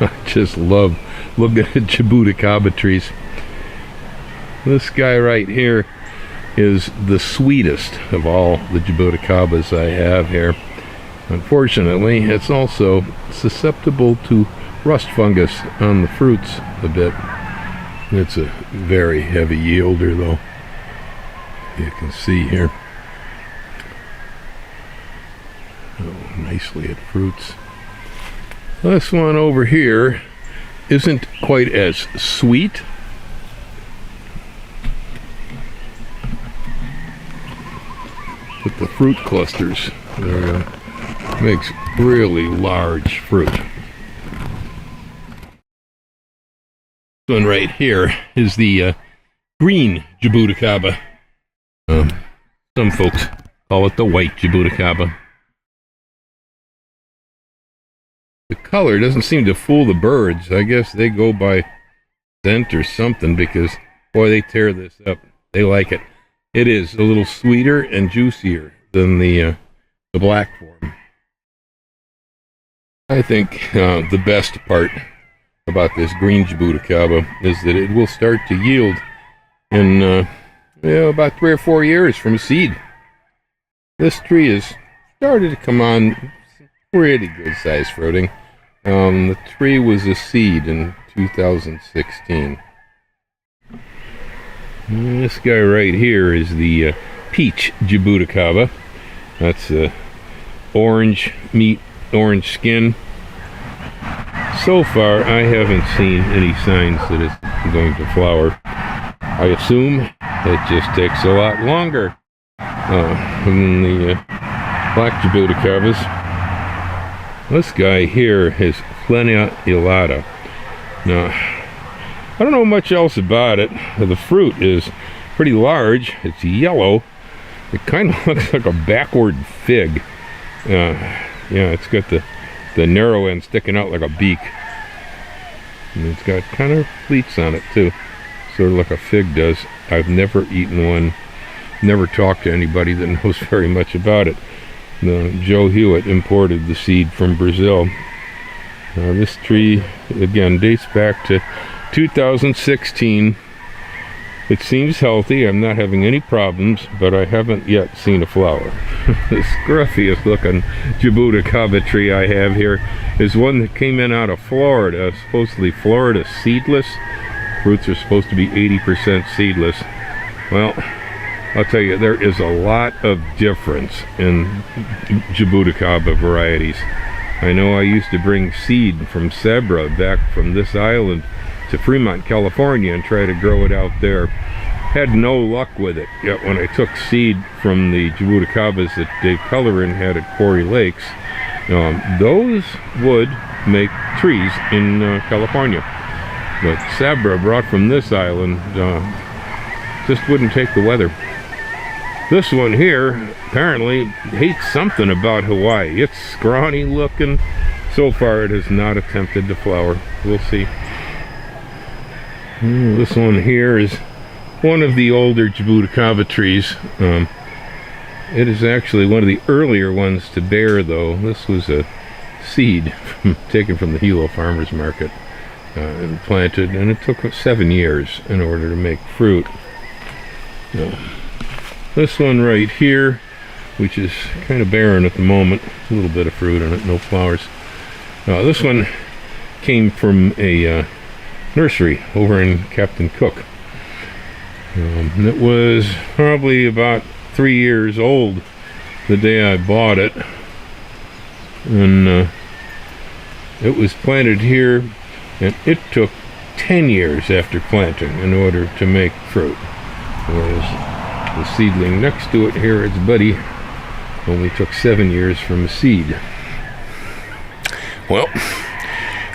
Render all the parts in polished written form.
I just love looking at Jaboticaba trees. This guy right here is the sweetest of all the Jaboticabas I have here. Unfortunately, it's also susceptible to rust fungus on the fruits a bit. It's a very heavy yielder though. You can see here. Oh, nicely it fruits. This one over here isn't quite as sweet. But the fruit clusters, makes really large fruit. This one right here is the green Jaboticaba. Some folks call it the white Jaboticaba. The color doesn't seem to fool the birds. I guess they go by scent or something, because boy, they tear this up. They like it. It is a little sweeter and juicier than the black form. I think the best part about this green Jaboticaba is that it will start to yield in about 3 or 4 years from seed. This tree has started to come on pretty good size fruiting. The tree was a seed in 2016. And this guy right here is the peach Jaboticaba. That's orange meat, orange skin. So far, I haven't seen any signs that it's going to flower. I assume it just takes a lot longer than the black Jaboticabas. This guy here is Plenia elata. Now, I don't know much else about it. The fruit is pretty large. It's yellow. It kind of looks like a backward fig. Yeah, it's got the narrow end sticking out like a beak. And it's got kind of pleats on it too, sort of like a fig does. I've never eaten one, never talked to anybody that knows very much about it. Joe Hewitt imported the seed from Brazil. This tree, again, dates back to 2016. It seems healthy. I'm not having any problems, but I haven't yet seen a flower. The scruffiest looking Jaboticaba tree I have here is one that came in out of Florida, supposedly Florida seedless. Fruits are supposed to be 80% seedless. Well, I'll tell you, there is a lot of difference in Jaboticaba varieties. I know I used to bring seed from Sebra back from this island to Fremont, California, and try to grow it out there. Had no luck with it. Yet when I took seed from the Jaboticabas that Dave Pellerin had at Quarry Lakes, those would make trees in California. But Sabra brought from this island just wouldn't take the weather. This one here apparently hates something about Hawaii. It's scrawny looking. So far it has not attempted to flower. We'll see. This one here is one of the older Jaboticaba trees. It is actually one of the earlier ones to bear, though. This was a seed taken from the Hilo Farmers Market and planted, and it took 7 years in order to make fruit. This one right here, which is kind of barren at the moment, a little bit of fruit on it, no flowers. This one came from a nursery over in Captain Cook. It was probably about 3 years old the day I bought it, and it was planted here, and it took 10 years after planting in order to make fruit, whereas the seedling next to it here, its buddy, only took 7 years from a seed. Well,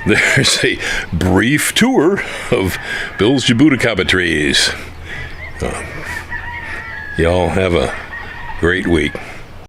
there's a brief tour of Bill's Jaboticaba trees. Y'all have a great week.